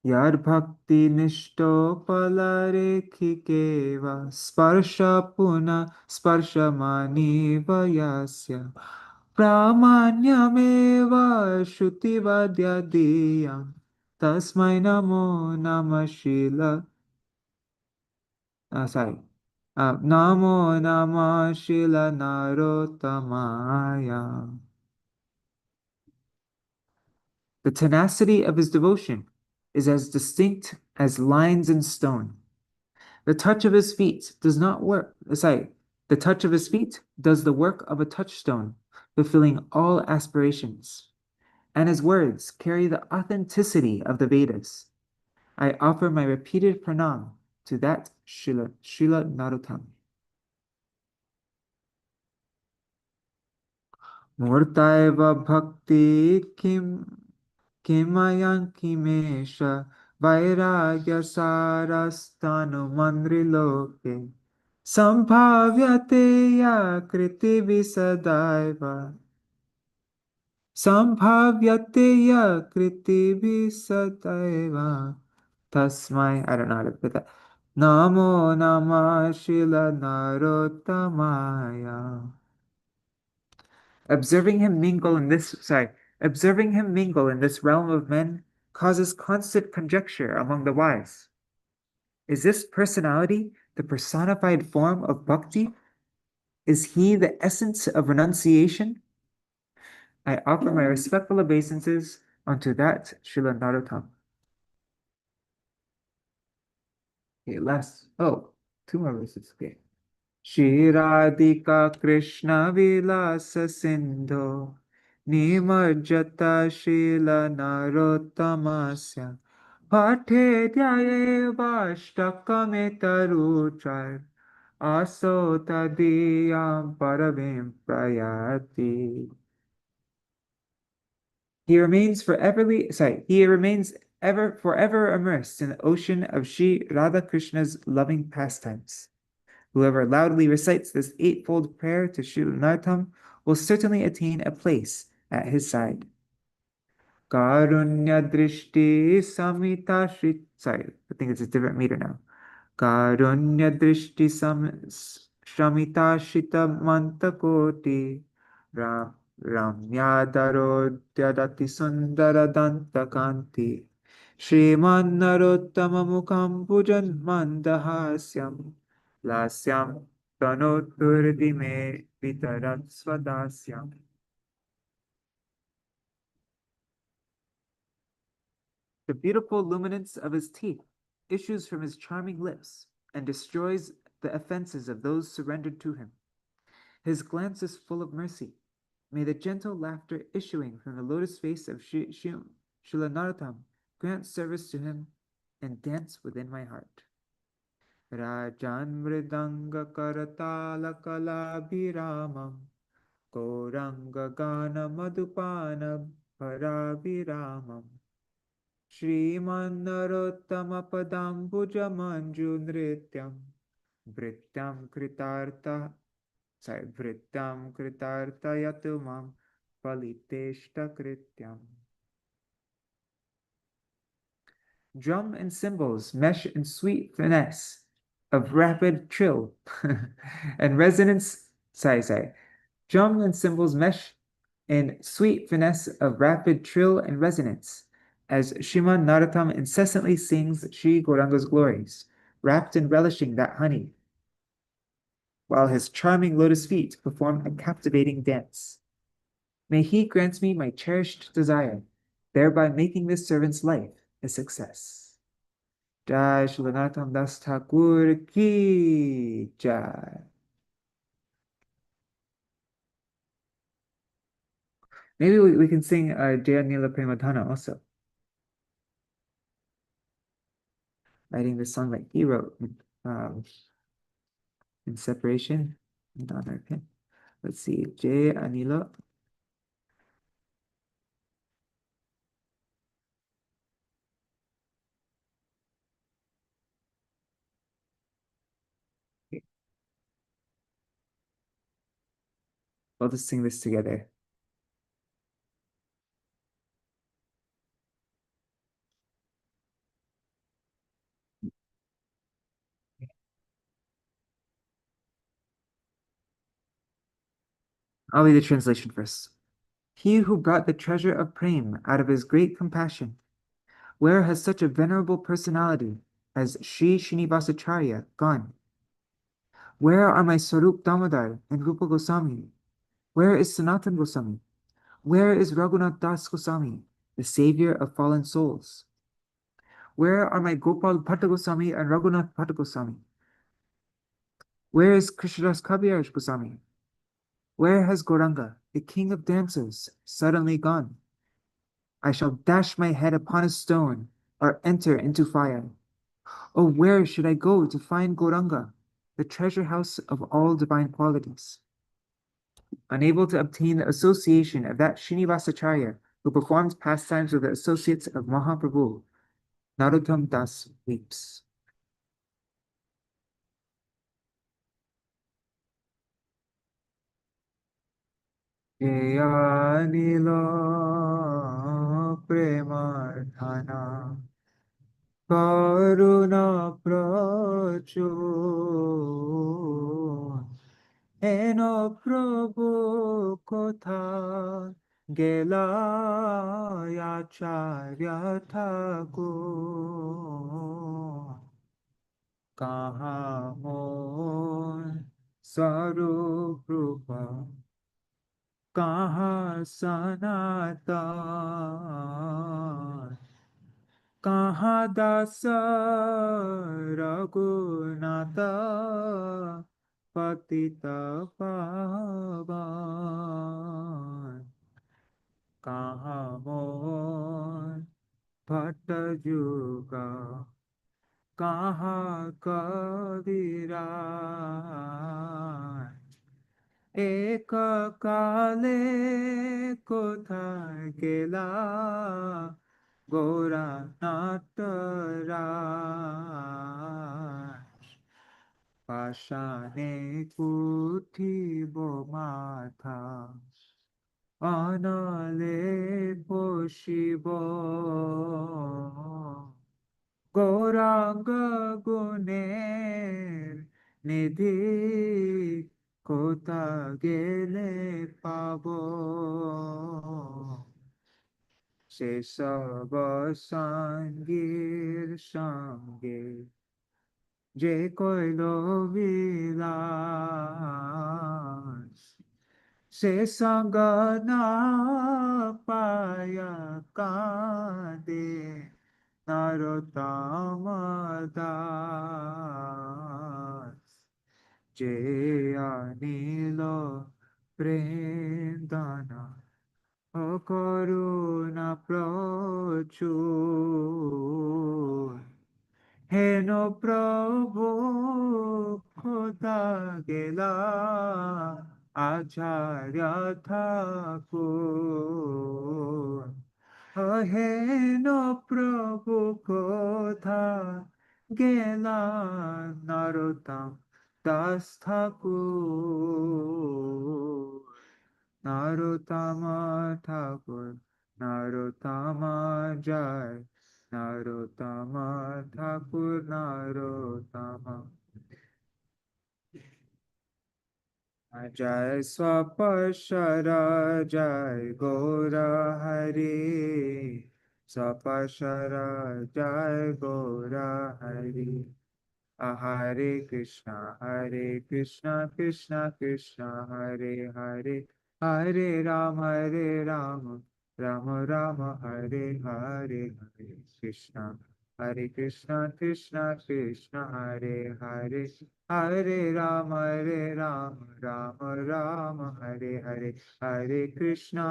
Yad bhakti nishto palarekhikeva sparsha puna sparsha mani vayasya pramanyameva shruti vadyadiyam tasmai namo nama Śrīla sorry namo nama Śrīla Narottamaya. The tenacity of his devotion is as distinct as lines in stone. The touch of his feet does not work. The touch of his feet does the work of a touchstone, fulfilling all aspirations. And his words carry the authenticity of the Vedas. I offer my repeated pranam to that Śrīla Narottam. Murtaiva bhakti kimayan kimesha vairagya sarastanu mandriloke sambhavyate ya kriti visadaiva sambhavyate ya kriti visadaiva tasmai, I don't know how to put that, namo namah Śrīla Narottamaya. Observing him mingle in this realm of men causes constant conjecture among the wise. Is this personality the personified form of bhakti? Is he the essence of renunciation? I offer my respectful obeisances unto that Śrīla Narottam. Okay, two more verses. Okay. Shriradhika Krishna Vilasa Sindho Nimajjata Śrīla Narottamasya Pathe dhyaye Vaśtakame Aso tadiyam paravim prayati. He remains ever forever immersed in the ocean of Sri Radha Krishna's loving pastimes. Whoever loudly recites this eightfold prayer to Śrīla Narottama will certainly attain a place at his side. Karunya drishti samita shri. Sorry, I think it's a different meter now. Karunya drishti shramita shita mantakoti ramyadarodhyadati sundara dantakanti Shriman Narottama mukham pujan mandahasyam lasyam tanoturdime vitarat svadasyam. The beautiful luminance of his teeth issues from his charming lips and destroys the offenses of those surrendered to him. His glance is full of mercy. May the gentle laughter issuing from the lotus face of Śrīla Narottama grant service to him and dance within my heart. Rajan mridanga karatala kalabhiramam Gauranga gana madhupana bharaviramam Shriman Narottama padambuja manju nrityam Vrityam kritarta yatumam paliteshta krityam. Drum and cymbals mesh in sweet finesse of rapid trill and resonance. Drum and cymbals mesh in sweet finesse of rapid trill and resonance as Shriman Narottama incessantly sings Sri Gauranga's glories, wrapped in relishing that honey, while his charming lotus feet perform a captivating dance. May he grant me my cherished desire, thereby making this servant's life a success. Jai Śrīla Narottama dāsa Ṭhākura ki jai. Maybe we can sing Jaya Nila Premadhana also. Writing this song that he wrote in separation and honor of him. Let's see, Jaya Anila. Okay. We'll just sing this together. I'll read the translation first. He who brought the treasure of Prem out of his great compassion, where has such a venerable personality as Sri Srinivasacharya gone? Where are my Sarup Damodar and Rupa Goswami? Where is Sanatan Goswami? Where is Raghunath Das Goswami, the savior of fallen souls? Where are my Gopal Bhatta Goswami and Raghunath Bhatta Goswami? Where is Krishnadas Kaviraj Goswami? Where has Gauranga, the king of dancers, suddenly gone? I shall dash my head upon a stone or enter into fire. Oh, where should I go to find Gauranga, the treasure house of all divine qualities? Unable to obtain the association of that Srinivasacharya who performed pastimes with the associates of Mahaprabhu, Narottama dāsa weeps. Jaya Nila Premardhana Karuna Prachur Eno Prabhu Kotha Gela Acharya Ṭhākura Kaha Moh Sarup Rupa Kaha Sanatan Kaha Dasa Raghunatha पतिता पावन कहाँ मोर भट्ट जुगा कहाँ कबीरा एक काले कोথায় গেলা গোরা নাটরাজ পাষাণে কুঠিব মাথা অনলে বসিব গৌরাঙ্গ গুণের নিধি কোথা গেলে পাব সেসব সঙ্গীর সঙ্গে যে কইল বিলাস সে সঙ্গ না পায়া কাঁদে Narottama dāsa যে আনিল প্রেম দানা ও করুণা প্রচুর হেন প্রভু খোদা গেলা আচার্য ঠাকুর হেন প্রভু কোথা গেলা নরোত্তম দাস ঠাকুর Narottama Thakur Narottama Joy Narottama Thakur Narottama Joy স্বপশরা Joy Gaura Hari স্বপশরা Joy Gaura Hari Hare Krishna Krishna Krishna Hare Hare Hare Ram Rama Rama Hare Hare Hare Krishna Krishna Krishna Hare Hare Hare Ram Rama Rama Hare Hare Hare Krishna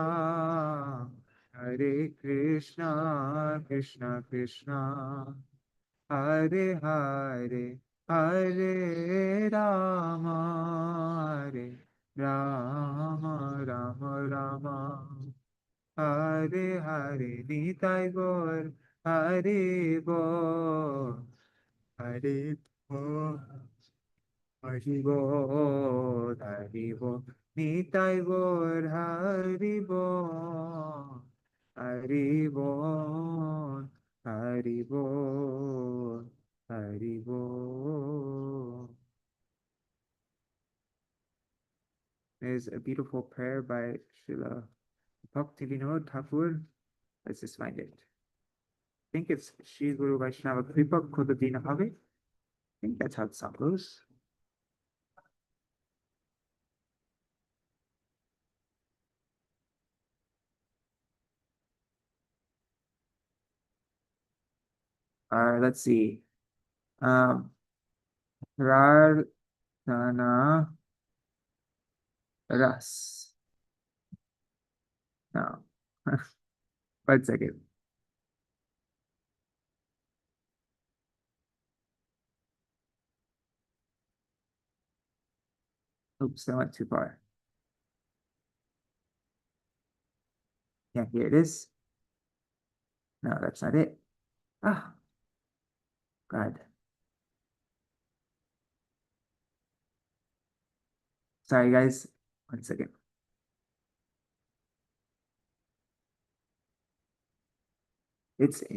Krishna Krishna Hare Hare Hare Rama Rama Rama Rama Hare Hare Nitai Gaur Hare Bol Hare Bol Hare Bol Hare Bol Nitai Gaur Hare Bol Hare Bol Hare Bol Hare Bol. There's a beautiful prayer by Śrīla Bhaktivinoda Thakur. Let's just find it. I think it's Shri Guru Vaishnava Kripa Kodadina Habe. I think that's how the song goes. Let's see. Narottama dāsa. No. 1 second. Oops, I went too far. Yeah, here it is. No, that's not it. Ah, God. Sorry, guys. 1 second. It's this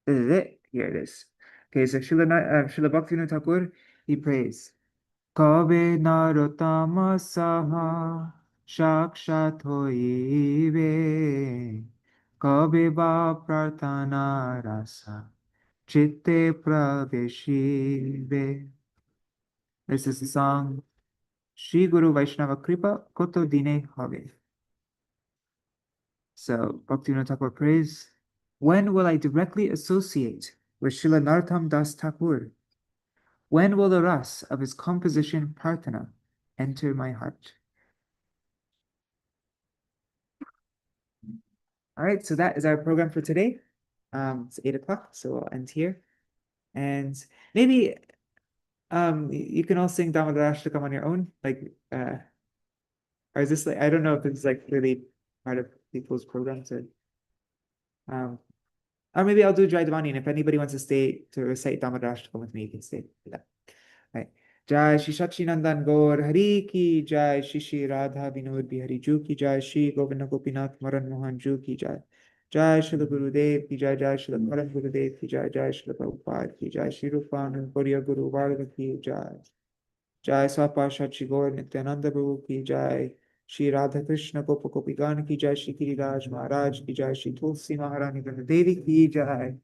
is it. Here it is. Okay, so Śrīla Bhaktivinoda Thakur, he prays. Kabe Narottama saha sakshat hoibe kabe ba prarthana rasa chitte praveshibe. This is the song Shri Guru Vaishnava Kripa Koto Dine Habe. So Bhaktivinoda Thakur prays, when will I directly associate with Śrīla Narottama dāsa Ṭhākura When will the ras of his composition Prarthana enter my heart? All right, so that is our program for today. It's 8 o'clock, so we'll end here. And maybe you can all sing Damodar Ashtakam on your own, like or is this like, I don't know if it's like really part of people's programs um or maybe I'll do Jai Dvani, and if anybody wants to stay to recite Damodar Ashtakam with me, you can stay. Yeah. Right. Jai Shri Sachidanand Gaur Hari ki Jai, Shri Shri Radha Vinod Bihari Ju ki Jai, Shri Govinda Gopinath Maran Mohan Ju ki Jai, Jai Shri Gurudev ki Jai, Jai Shri Param Gurudev ki Jai, Jai Shri Prabhupada ki Jai, Shri Rupanand Gauriya Guru Varga ki Jai, Jai Swapasha Shri Gaur Nityananda Prabhu ki Jai, Shri Radha Krishna Gopa Gopigan ki Jai, Shri Giriraj Maharaj ki Jai, Shri Tulsi Maharani Vrinda Devi ki Jai,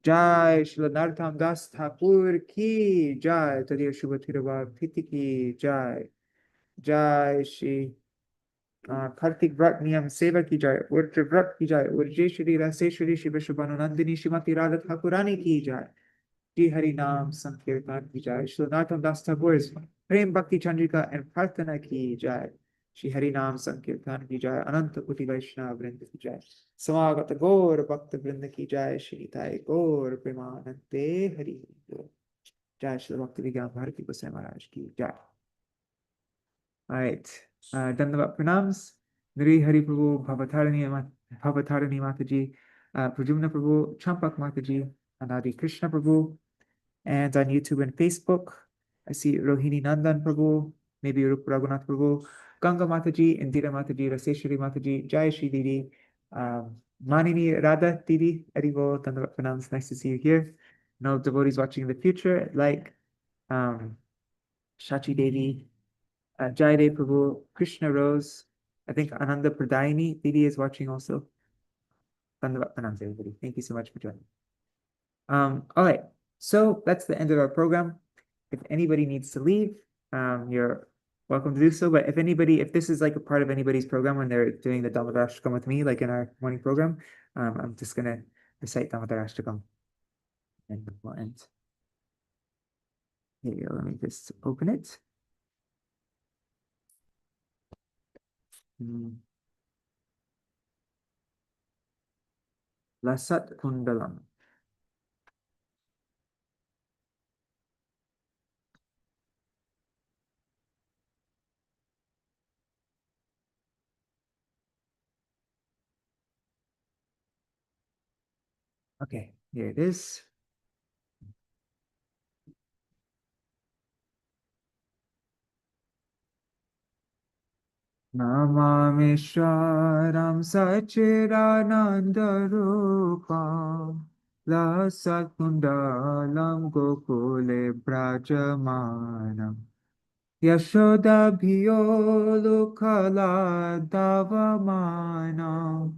Jai Śrīla Narottama dāsa Ṭhākura ki Jai, Tadiya Shubha Thirava Thiti ki Jai, Jai Shri Kartik Vrat Niyam Seva ki Jai, Urja Vrat ki Jai, Urje Shri Raseshwari Shri Vishwabhanu Nandini Shrimati Radha Ṭhākurani ki Jai, Shri Hari Nam Sankirtan ki Jai, Śrīla Narottama dāsa Ṭhākura's Prem Bhakti Chandrika and Prarthana ki Jai, Shri Hari Nam Sankirtan ki Jai, Ananta Kuti Vaishnava Vrinda ki Jai, Samagata Gaur Bhakta Vrinda ki Jai, Shri Nitai Gaur Premanande Hari Bol. Jai Shri Bhakti Vigyan Bharati Goswami Maharaj ki Jai. All right. Dandavat pranams. Nri Hari Prabhu, Bhavatarani Mataji, Prajumna Prabhu, Champak Mataji, Anadi Krishna Prabhu, and on YouTube and Facebook, I see Rohini Nandan Prabhu, maybe Rup Raghunath Prabhu, Ganga Mataji, Indira Mataji, Raseshwari Mataji, Jai Shri Didi, Manini Radha Didi, Arivo, Dandavat pranams. Nice to see you here. No devotees watching in the future, like Shachi Devi, Jai Prabhu, Krishna Rose. I think Ananda Pradayani Didi is watching also. Dandavat pranams, everybody. Thank you so much for joining. All right, so that's the end of our program. If anybody needs to leave, you're welcome to do so. But if this is like a part of anybody's program when they're doing the Damodar Ashtakam with me, like in our morning program, I'm just gonna recite Damodar Ashtakam and we'll end. Here you go. Let me just open it. Lasat Kundalam. Okay, here it is. Namamishwaram Sachidanandarupam Lasakundalam Gokule Brajamanam Yashodabhiyolukala Davamanam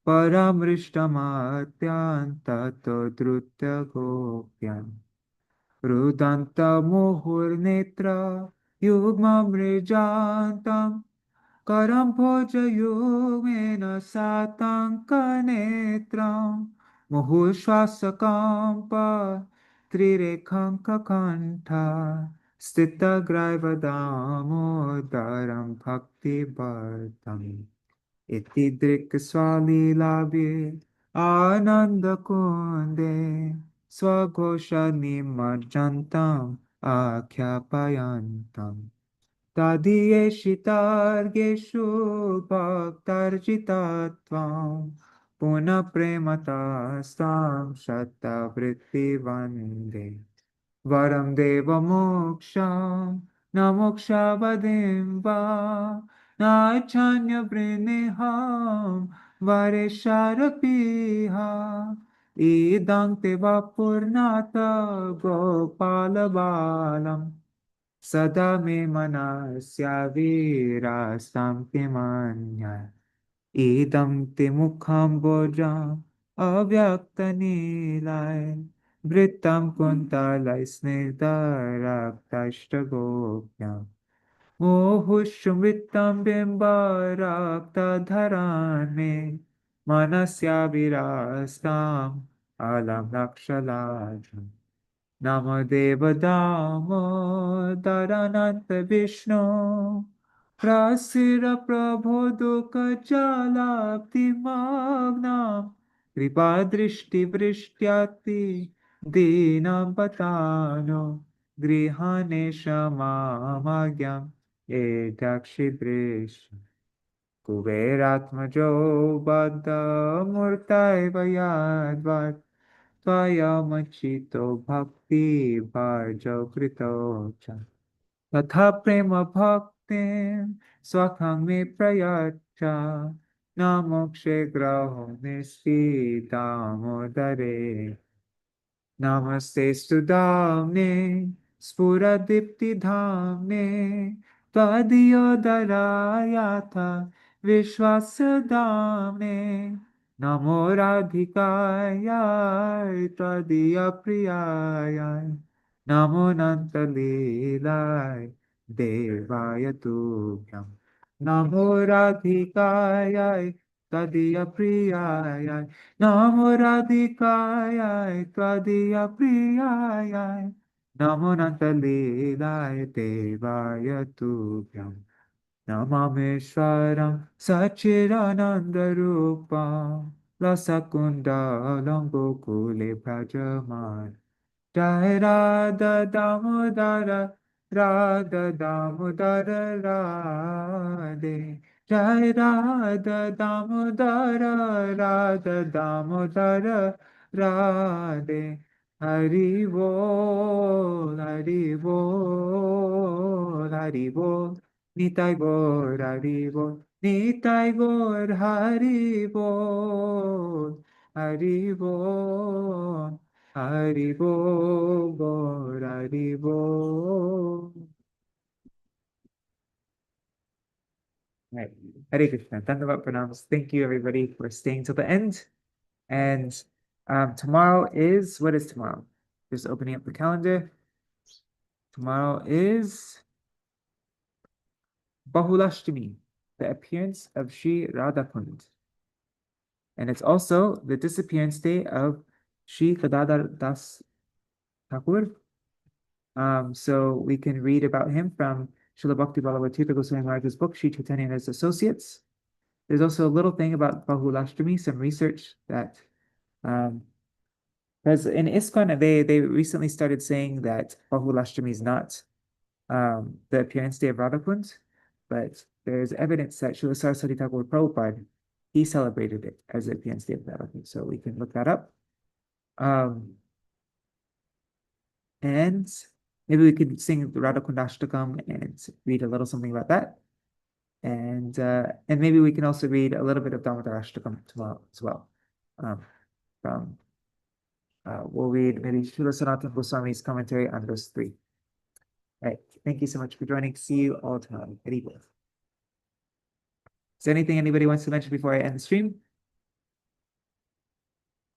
Paramrishtamatyantato Drutya Gopyan Rudanta Muhurnetra Yugmamrijantam Karam Bhojayumena Satankanetram Muhushvasakampa Trirekhankakanta Stita Damodaram Bhakti Bhartam Iti Drikswali Labhi Ananda Kunde Swaghosha Nimarjantam Akhyapayantam Tadiyeshitargeshu bhaktarjitatvam Puna prematastam shattavritti vande Varam deva moksham na moksha vadim va Na chanya vriniham varesharapiha Idang teva purnata gopala balam Sada me manasya virastam timanya idam te mukham bojam avyakta nilay Vritam kuntalay snigdharaktashtagopyam Mohushumritam bimbarakta dharane Manasya virastam alam lakshalajam Namo Deva Damodarananta Vishnu Prasira Prabodhuka Jalapti Magnam Kripa Drishti Vrishtyati Dinam Patano Grihane Shamamagyam Etakshidrish Kuberatmajo Baddha Murtai Vayadvat Tvayamachito Bhakti Bhajo Krito Cha Tatha Prema Bhaktim Swakham Me Prayacha Namokshe Graho Nisti Damodare Namaste Sudamne Spuradipti Dhamne Tadyodarayatha Vishwasadamne Namo Radhikaya Tadiyapriyaya Namo Nantalilaya Devaya Tubhyam Namo Radhikaya Tadiyapriyaya Namo Radhikaya Tvadiya Priyaya Namo Nantalilaya Devaya Tubhyam Namameshwaram Sachirananda Rupam Lasakunda Lambokule Prajaman Jai Radha Damodara Radha Damodara Radhe Jai Radha Damodara Radha Damodara Radhe Hari Bol Hari Bol Hari Bol Nitai Gaur Hari Bol Nitai Gaur Hari Bol Hari Bol Haribo, Gaur Haribo. Right. Hare Krishna. Dandavat pranams. Thank you, everybody, for staying till the end. And tomorrow is, what is tomorrow? Just opening up the calendar. Tomorrow is Bahulashtami, the appearance of Sri Radhakund. And it's also the disappearance day of Śrīla Narottama dāsa Ṭhākura. So we can read about him from Srila Bhakti Bhagavad Tirtha Goswami Maharaj's book, Sri Chaitanya and His Associates. There's also a little thing about Bahulashtami, some research that, because in ISKCON, they recently started saying that Bahulashtami is not the appearance day of Radhakund, but there's evidence that Srila Saraswati Thakur Prabhupada, he celebrated it as the appearance day of Radhakund, so we can look that up. And maybe we could sing the Radhakundashtakam and read a little something about that. And maybe we can also read a little bit of Damodarashtakam tomorrow as well. We'll read maybe Srila Sanatana Goswami's commentary on those three. All right. Thank you so much for joining. See you all tomorrow. Is there anything anybody wants to mention before I end the stream?